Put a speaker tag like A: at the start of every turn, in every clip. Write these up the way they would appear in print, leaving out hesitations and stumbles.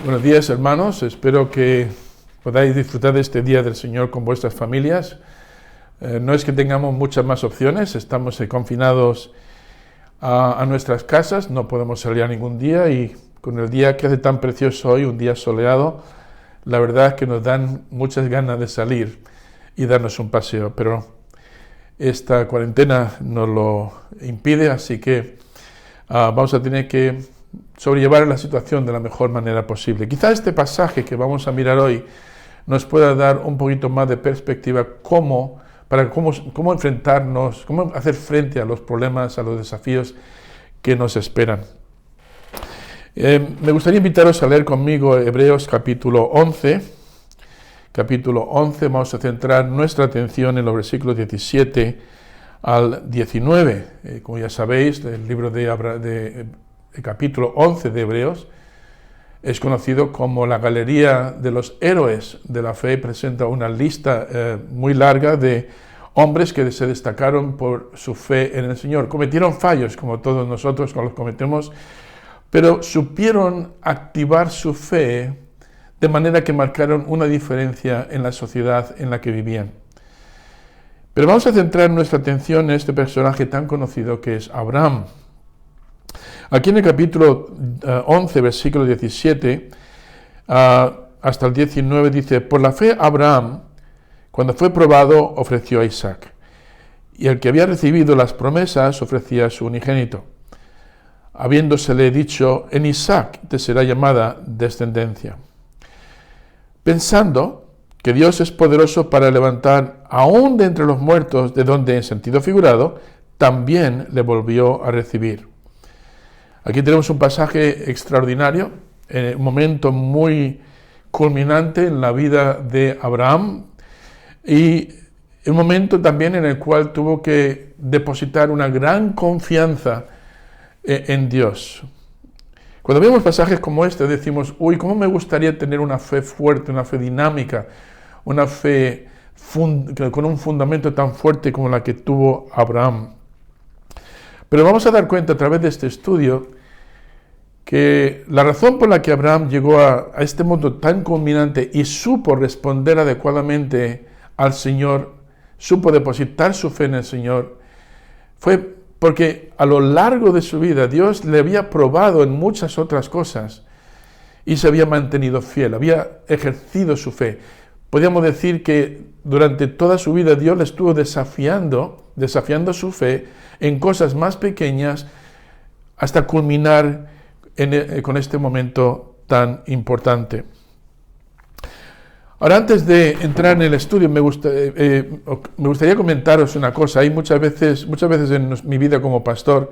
A: Buenos días, hermanos. Espero que podáis disfrutar de este día del Señor con vuestras familias. No es que tengamos muchas más opciones, estamos confinados a nuestras casas, no podemos salir a ningún día y con el día que hace tan precioso hoy, un día soleado, la verdad es que nos dan muchas ganas de salir y darnos un paseo, pero esta cuarentena nos lo impide, así que vamos a tener que sobrellevar la situación de la mejor manera posible. Quizá este pasaje que vamos a mirar hoy nos pueda dar un poquito más de perspectiva cómo enfrentarnos, cómo hacer frente a los problemas, a los desafíos que nos esperan. Me gustaría invitaros a leer conmigo Hebreos capítulo 11. Capítulo 11, vamos a centrar nuestra atención en los versículos 17 al 19. Como ya sabéis, el libro el capítulo 11 de Hebreos es conocido como la galería de los héroes de la fe. Presenta una lista muy larga de hombres que se destacaron por su fe en el Señor. Cometieron fallos, como todos nosotros los cometemos, pero supieron activar su fe de manera que marcaron una diferencia en la sociedad en la que vivían. Pero vamos a centrar nuestra atención en este personaje tan conocido que es Abraham. Aquí en el capítulo 11, versículo 17 hasta el 19 dice: por la fe Abraham, cuando fue probado, ofreció a Isaac, y el que había recibido las promesas ofrecía a su unigénito, habiéndosele dicho: en Isaac te será llamada descendencia, pensando que Dios es poderoso para levantar aún de entre los muertos, de donde en sentido figurado también le volvió a recibir. Aquí tenemos un pasaje extraordinario, un momento muy culminante en la vida de Abraham y un momento también en el cual tuvo que depositar una gran confianza en Dios. Cuando vemos pasajes como este decimos: uy, cómo me gustaría tener una fe fuerte, una fe dinámica, una fe con un fundamento tan fuerte como la que tuvo Abraham. Pero vamos a dar cuenta a través de este estudio que la razón por la que Abraham llegó a este mundo tan culminante y supo responder adecuadamente al Señor, supo depositar su fe en el Señor, fue porque a lo largo de su vida Dios le había probado en muchas otras cosas y se había mantenido fiel, había ejercido su fe. Podríamos decir que durante toda su vida Dios le estuvo desafiando su fe en cosas más pequeñas hasta culminar con este momento tan importante. Ahora, antes de entrar en el estudio, me gustaría comentaros una cosa. Hay muchas veces en mi vida como pastor,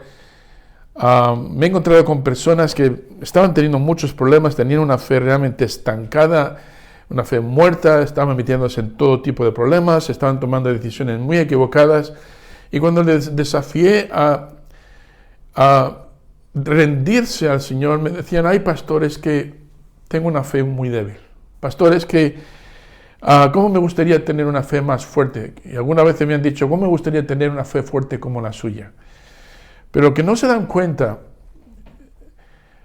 A: me he encontrado con personas que estaban teniendo muchos problemas, tenían una fe realmente estancada, una fe muerta, estaban metiéndose en todo tipo de problemas, estaban tomando decisiones muy equivocadas, y cuando les desafié a rendirse al Señor, me decían: hay pastores que tengo una fe muy débil, pastores que ¿cómo me gustaría tener una fe más fuerte? Y alguna vez me han dicho: ¿cómo me gustaría tener una fe fuerte como la suya? Pero lo que no se dan cuenta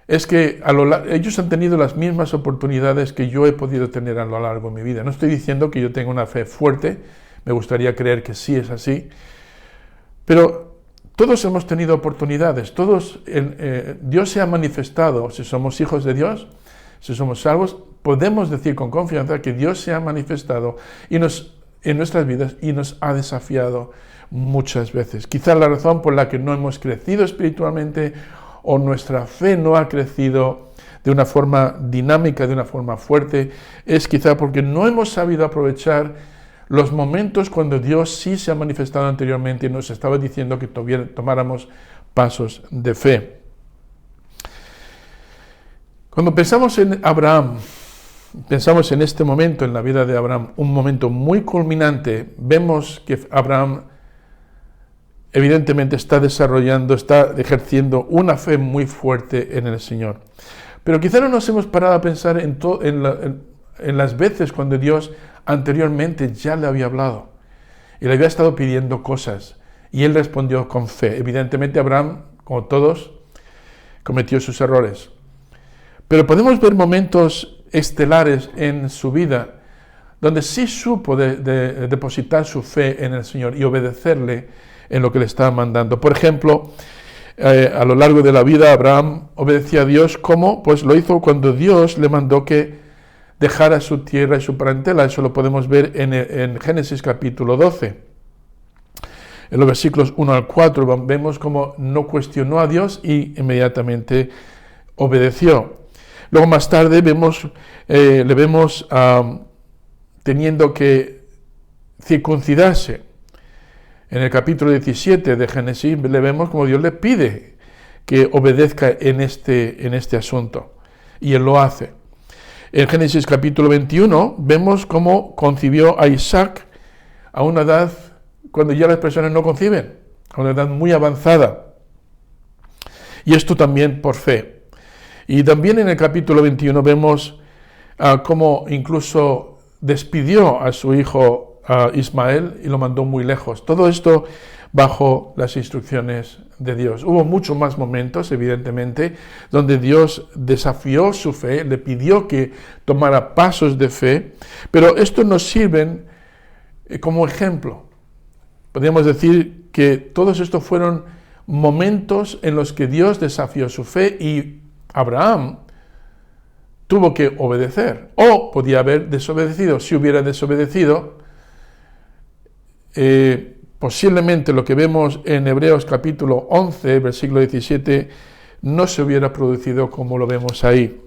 A: es que ellos han tenido las mismas oportunidades que yo he podido tener a lo largo de mi vida. No estoy diciendo que yo tenga una fe fuerte, me gustaría creer que sí es así, pero todos hemos tenido oportunidades, Dios se ha manifestado. Si somos hijos de Dios, si somos salvos, podemos decir con confianza que Dios se ha manifestado en nuestras vidas y nos ha desafiado muchas veces. Quizás la razón por la que no hemos crecido espiritualmente o nuestra fe no ha crecido de una forma dinámica, de una forma fuerte, es quizá porque no hemos sabido aprovechar los momentos cuando Dios sí se ha manifestado anteriormente y nos estaba diciendo que tomáramos pasos de fe. Cuando pensamos en Abraham, pensamos en este momento en la vida de Abraham, un momento muy culminante, vemos que Abraham evidentemente está ejerciendo una fe muy fuerte en el Señor. Pero quizá no nos hemos parado a pensar en las veces cuando Dios anteriormente ya le había hablado y le había estado pidiendo cosas y él respondió con fe. Evidentemente Abraham, como todos, cometió sus errores, Pero podemos ver momentos estelares en su vida donde sí supo depositar su fe en el Señor y obedecerle en lo que le estaba mandando. Por ejemplo, a lo largo de la vida Abraham obedecía a Dios, como pues lo hizo cuando Dios le mandó que dejara su tierra y su parentela. Eso lo podemos ver en Génesis capítulo 12. En los versículos 1 al 4 vemos cómo no cuestionó a Dios y inmediatamente obedeció. Luego más tarde le vemos teniendo que circuncidarse. En el capítulo 17 de Génesis le vemos como Dios le pide que obedezca en este asunto. Y él lo hace. En Génesis capítulo 21 vemos cómo concibió a Isaac a una edad cuando ya las personas no conciben, a una edad muy avanzada. Y esto también por fe. Y también en el capítulo 21 vemos cómo incluso despidió a su hijo Ismael y lo mandó muy lejos. Todo esto bajo las instrucciones de Dios. Hubo muchos más momentos, evidentemente, donde Dios desafió su fe, le pidió que tomara pasos de fe, pero estos nos sirven como ejemplo. Podríamos decir que todos estos fueron momentos en los que Dios desafió su fe y Abraham tuvo que obedecer, o podía haber desobedecido. Si hubiera desobedecido, posiblemente lo que vemos en Hebreos capítulo 11, versículo 17, no se hubiera producido como lo vemos ahí.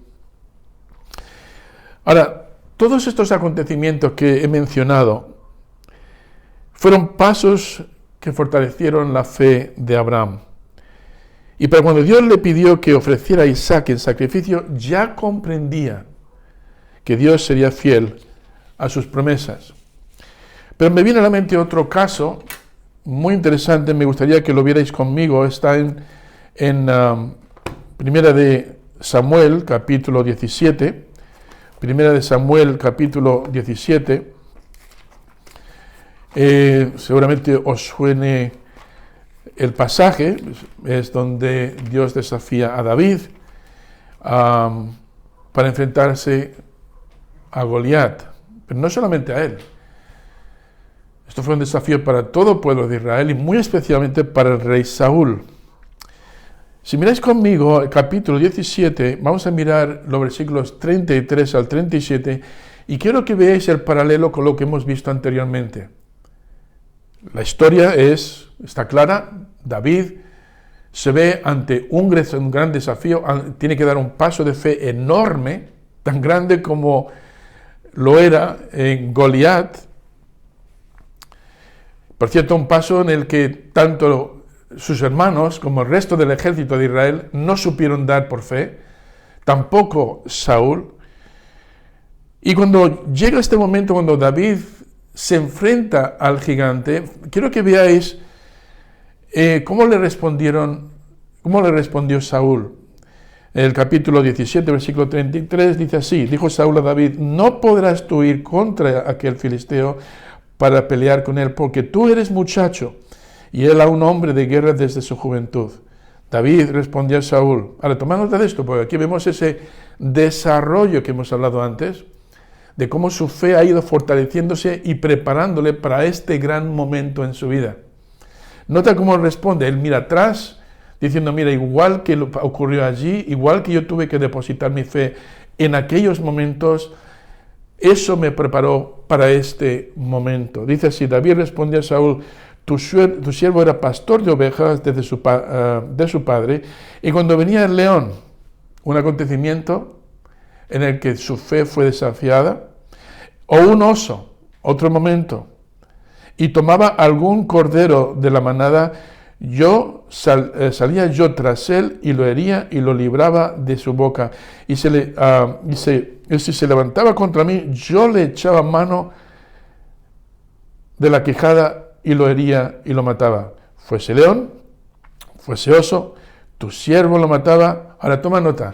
A: Ahora, todos estos acontecimientos que he mencionado fueron pasos que fortalecieron la fe de Abraham. Y para cuando Dios le pidió que ofreciera a Isaac en sacrificio, ya comprendía que Dios sería fiel a sus promesas. Pero me viene a la mente otro caso muy interesante, me gustaría que lo vierais conmigo. Está en Primera de Samuel, capítulo 17. Primera de Samuel, capítulo 17. Seguramente os suene el pasaje, es donde Dios desafía a David para enfrentarse a Goliat, pero no solamente a él. Esto fue un desafío para todo el pueblo de Israel y muy especialmente para el rey Saúl. Si miráis conmigo el capítulo 17, vamos a mirar los versículos 33 al 37 y quiero que veáis el paralelo con lo que hemos visto anteriormente. La historia está clara. David se ve ante un gran desafío, tiene que dar un paso de fe enorme, tan grande como lo era en Goliat. Por cierto, un paso en el que tanto sus hermanos como el resto del ejército de Israel no supieron dar por fe, tampoco Saúl. Y cuando llega este momento, cuando David se enfrenta al gigante, quiero que veáis cómo le respondió Saúl. En el capítulo 17, versículo 33, dice así: dijo Saúl a David, no podrás tú ir contra aquel filisteo para pelear con él, porque tú eres muchacho, y él aún hombre de guerra desde su juventud. David respondió a Saúl. Ahora, tomad nota de esto, porque aquí vemos ese desarrollo que hemos hablado antes, de cómo su fe ha ido fortaleciéndose y preparándole para este gran momento en su vida. Nota cómo responde, él mira atrás, diciendo, mira, igual que ocurrió allí, igual que yo tuve que depositar mi fe en aquellos momentos, eso me preparó para este momento. Dice así, David respondió a Saúl, tu siervo era pastor de ovejas de su padre, y cuando venía el león, un acontecimiento en el que su fe fue desafiada, o un oso, otro momento, y tomaba algún cordero de la manada, salía yo tras él y lo hería y lo libraba de su boca. Y si se levantaba contra mí, yo le echaba mano de la quijada y lo hería y lo mataba. Fuese león, fuese oso, tu siervo lo mataba. Ahora toma nota.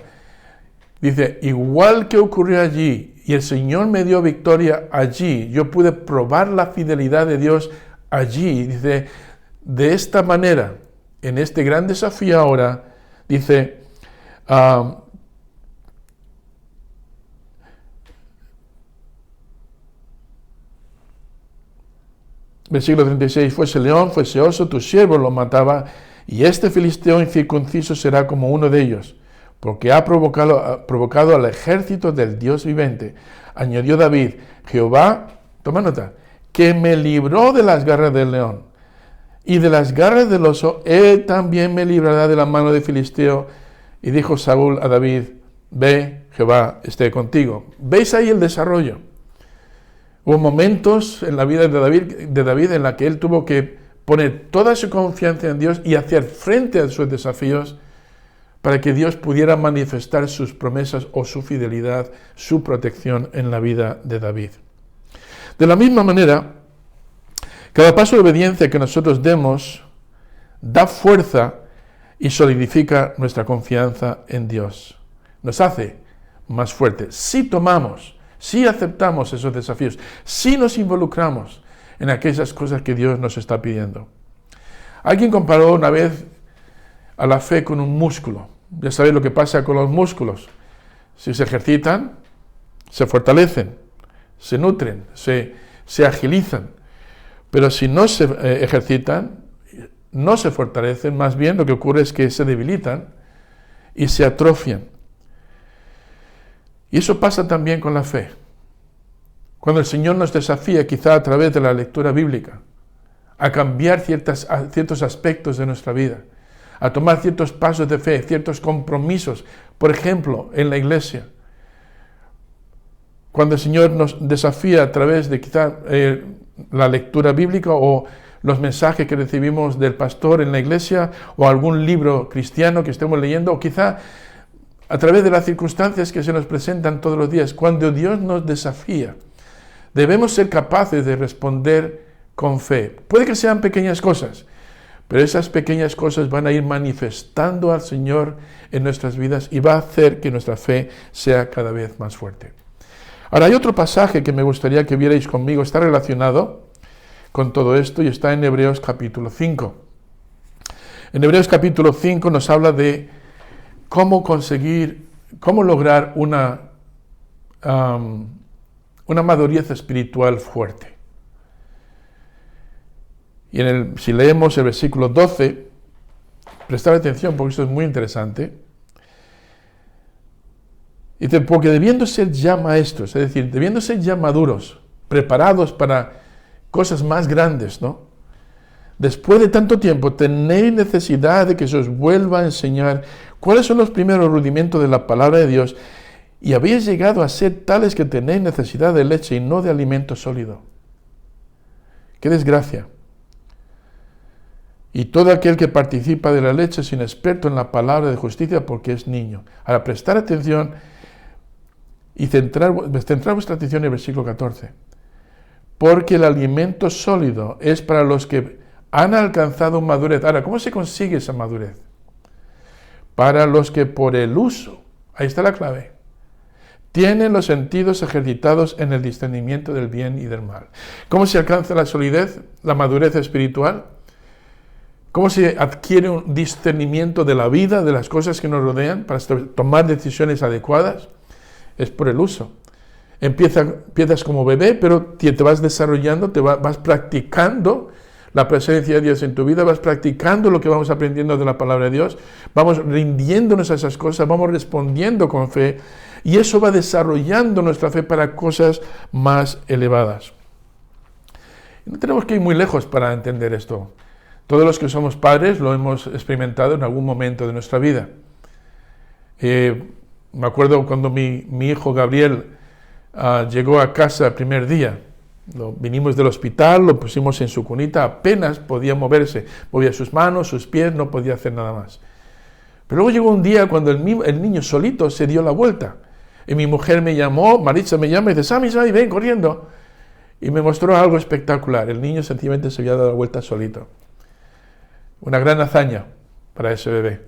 A: Dice, igual que ocurrió allí, y el Señor me dio victoria allí, yo pude probar la fidelidad de Dios allí. Dice, de esta manera, en este gran desafío ahora, dice, Versículo 36, fuese león, fuese oso, tu siervo lo mataba, y este filisteo incircunciso será como uno de ellos, porque ha provocado al ejército del Dios viviente. Añadió David, Jehová, toma nota, que me libró de las garras del león y de las garras del oso, él también me librará de la mano de filisteo. Y dijo Saúl a David, ve, Jehová esté contigo. ¿Veis ahí el desarrollo? Hubo momentos en la vida de David en la que él tuvo que poner toda su confianza en Dios y hacer frente a sus desafíos para que Dios pudiera manifestar sus promesas o su fidelidad, su protección en la vida de David. De la misma manera, cada paso de obediencia que nosotros demos da fuerza y solidifica nuestra confianza en Dios. Nos hace más fuertes. Si tomamos, si aceptamos esos desafíos, si nos involucramos en aquellas cosas que Dios nos está pidiendo. Alguien comparó una vez a la fe con un músculo. Ya sabéis lo que pasa con los músculos. Si se ejercitan, se fortalecen, se nutren, se agilizan. Pero si no se ejercitan, no se fortalecen, más bien lo que ocurre es que se debilitan y se atrofian. Y eso pasa también con la fe. Cuando el Señor nos desafía, quizá a través de la lectura bíblica, a cambiar ciertos aspectos de nuestra vida, a tomar ciertos pasos de fe, ciertos compromisos, por ejemplo, en la iglesia. Cuando el Señor nos desafía a través de quizá la lectura bíblica o los mensajes que recibimos del pastor en la iglesia o algún libro cristiano que estemos leyendo, o quizá a través de las circunstancias que se nos presentan todos los días, cuando Dios nos desafía, debemos ser capaces de responder con fe. Puede que sean pequeñas cosas, pero esas pequeñas cosas van a ir manifestando al Señor en nuestras vidas y va a hacer que nuestra fe sea cada vez más fuerte. Ahora, hay otro pasaje que me gustaría que vierais conmigo, está relacionado con todo esto y está en Hebreos capítulo 5. En Hebreos capítulo 5 nos habla de cómo lograr una madurez espiritual fuerte. Y si leemos el versículo 12, prestar atención porque esto es muy interesante. Dice, porque debiendo ser ya maestros, es decir, debiendo ser ya maduros, preparados para cosas más grandes, ¿no? Después de tanto tiempo, tenéis necesidad de que se os vuelva a enseñar cuáles son los primeros rudimentos de la palabra de Dios, y habéis llegado a ser tales que tenéis necesidad de leche y no de alimento sólido. ¡Qué desgracia! Y todo aquel que participa de la leche es inexperto en la palabra de justicia porque es niño. Ahora, prestar atención y centrar vuestra atención en el versículo 14. Porque el alimento sólido es para los que han alcanzado madurez. Ahora, ¿cómo se consigue esa madurez? Para los que por el uso, ahí está la clave, tienen los sentidos ejercitados en el discernimiento del bien y del mal. ¿Cómo se alcanza la solidez, la madurez espiritual? ¿Cómo se adquiere un discernimiento de la vida, de las cosas que nos rodean, para tomar decisiones adecuadas? Es por el uso. Empiezas como bebé, pero te vas desarrollando, vas practicando la presencia de Dios en tu vida, vas practicando lo que vamos aprendiendo de la palabra de Dios, vamos rindiéndonos a esas cosas, vamos respondiendo con fe, y eso va desarrollando nuestra fe para cosas más elevadas. No tenemos que ir muy lejos para entender esto. Todos los que somos padres lo hemos experimentado en algún momento de nuestra vida. Me acuerdo cuando mi hijo Gabriel llegó a casa el primer día. Vinimos del hospital, lo pusimos en su cunita, apenas podía moverse. Movía sus manos, sus pies, no podía hacer nada más. Pero luego llegó un día cuando el niño solito se dio la vuelta. Y mi mujer me llamó, Maritza me llama y dice, Sammy, ven corriendo. Y me mostró algo espectacular. El niño sencillamente se había dado la vuelta solito. Una gran hazaña para ese bebé.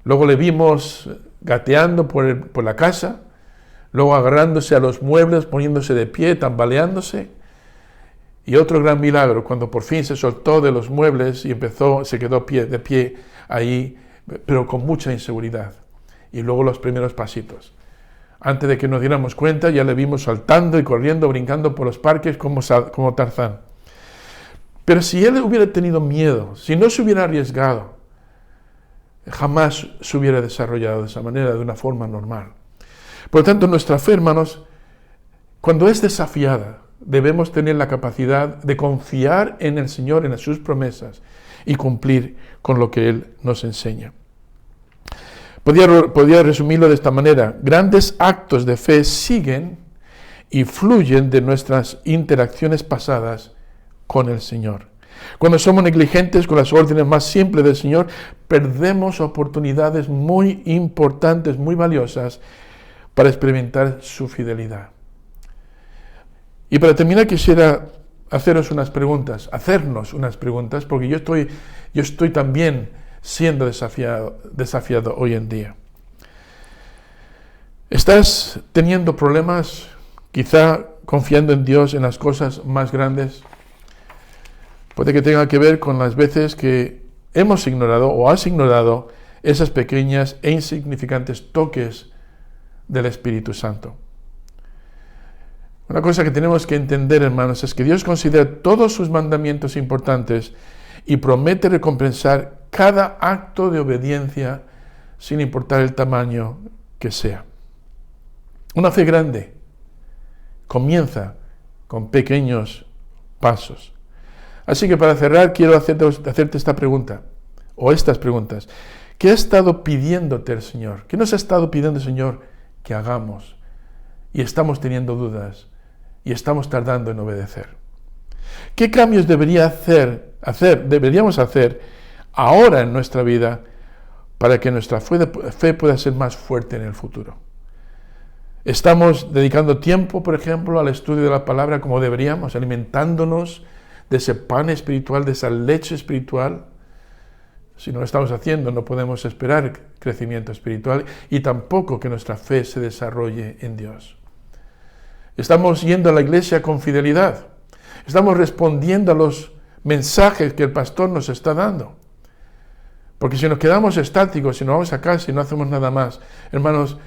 A: Luego le vimos gateando por la casa, luego agarrándose a los muebles, poniéndose de pie, tambaleándose. Y otro gran milagro, cuando por fin se soltó de los muebles y se quedó de pie ahí, pero con mucha inseguridad. Y luego los primeros pasitos. Antes de que nos diéramos cuenta, ya le vimos saltando y corriendo, brincando por los parques como Tarzán. Pero si él hubiera tenido miedo, si no se hubiera arriesgado, jamás se hubiera desarrollado de esa manera, de una forma normal. Por lo tanto, nuestra fe, hermanos, cuando es desafiada, debemos tener la capacidad de confiar en el Señor, en sus promesas, y cumplir con lo que Él nos enseña. Podría resumirlo de esta manera: grandes actos de fe siguen y fluyen de nuestras interacciones pasadas con el Señor. Cuando somos negligentes con las órdenes más simples del Señor, perdemos oportunidades muy importantes, muy valiosas, para experimentar su fidelidad. Y para terminar quisiera hacernos unas preguntas, porque yo estoy también siendo desafiado hoy en día. ¿Estás teniendo problemas, quizá confiando en Dios en las cosas más grandes? Puede que tenga que ver con las veces que hemos ignorado o has ignorado esas pequeñas e insignificantes toques del Espíritu Santo. Una cosa que tenemos que entender, hermanos, es que Dios considera todos sus mandamientos importantes y promete recompensar cada acto de obediencia sin importar el tamaño que sea. Una fe grande comienza con pequeños pasos. Así que para cerrar quiero hacerte esta pregunta, o estas preguntas. ¿Qué ha estado pidiéndote el Señor? ¿Qué nos ha estado pidiendo el Señor que hagamos? Y estamos teniendo dudas y estamos tardando en obedecer. ¿Qué cambios deberíamos hacer ahora en nuestra vida para que nuestra fe pueda ser más fuerte en el futuro? ¿Estamos dedicando tiempo, por ejemplo, al estudio de la palabra como deberíamos, alimentándonos de ese pan espiritual, de esa leche espiritual? Si no lo estamos haciendo, no podemos esperar crecimiento espiritual y tampoco que nuestra fe se desarrolle en Dios. Estamos yendo a la iglesia con fidelidad. Estamos respondiendo a los mensajes que el pastor nos está dando. Porque si nos quedamos estáticos, si nos vamos a casa y no hacemos nada más, hermanos,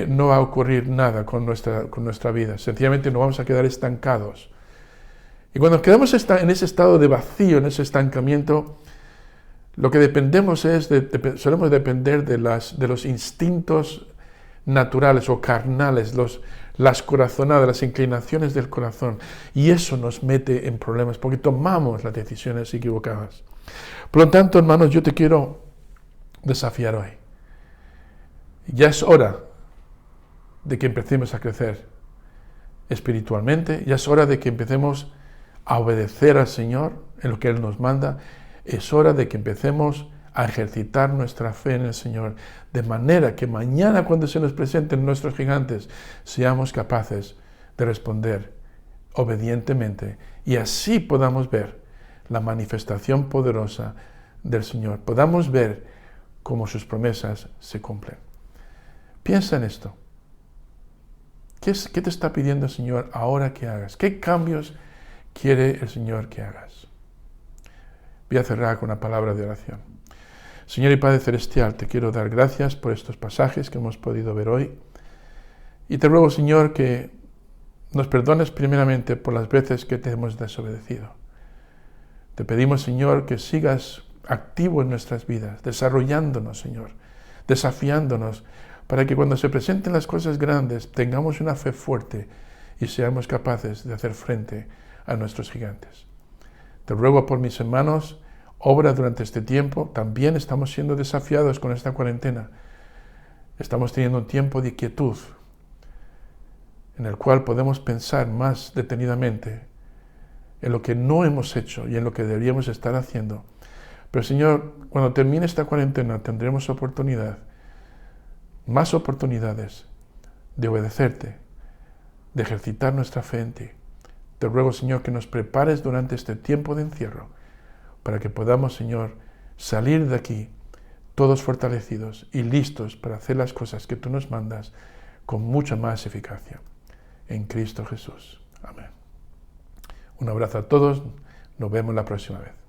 A: no va a ocurrir nada con nuestra vida. Sencillamente nos vamos a quedar estancados. Y cuando nos quedamos en ese estado de vacío, en ese estancamiento, lo que solemos depender de los instintos naturales o carnales, las corazonadas, las inclinaciones del corazón. Y eso nos mete en problemas porque tomamos las decisiones equivocadas. Por lo tanto, hermanos, yo te quiero desafiar hoy. Ya es hora de que empecemos a crecer espiritualmente. Ya es hora de que empecemos a obedecer al Señor en lo que Él nos manda. Es hora de que empecemos a ejercitar nuestra fe en el Señor, de manera que mañana, cuando se nos presenten nuestros gigantes, seamos capaces de responder obedientemente y así podamos ver la manifestación poderosa del Señor, podamos ver cómo sus promesas se cumplen. Piensa en esto. ¿Qué te está pidiendo el Señor ahora que hagas? ¿Qué cambios quiere el Señor que hagas? Voy a cerrar con una palabra de oración. Señor y Padre Celestial, te quiero dar gracias por estos pasajes que hemos podido ver hoy. Y te ruego, Señor, que nos perdones primeramente por las veces que te hemos desobedecido. Te pedimos, Señor, que sigas activo en nuestras vidas, desarrollándonos, Señor, desafiándonos, para que cuando se presenten las cosas grandes tengamos una fe fuerte y seamos capaces de hacer frente a nuestros gigantes. Te ruego por mis hermanos, obra durante este tiempo. También estamos siendo desafiados con esta cuarentena. Estamos teniendo un tiempo de quietud en el cual podemos pensar más detenidamente en lo que no hemos hecho y en lo que deberíamos estar haciendo. Pero Señor, cuando termine esta cuarentena tendremos más oportunidades de obedecerte, de ejercitar nuestra fe en ti. Te ruego, Señor, que nos prepares durante este tiempo de encierro para que podamos, Señor, salir de aquí todos fortalecidos y listos para hacer las cosas que tú nos mandas con mucha más eficacia. En Cristo Jesús. Amén. Un abrazo a todos. Nos vemos la próxima vez.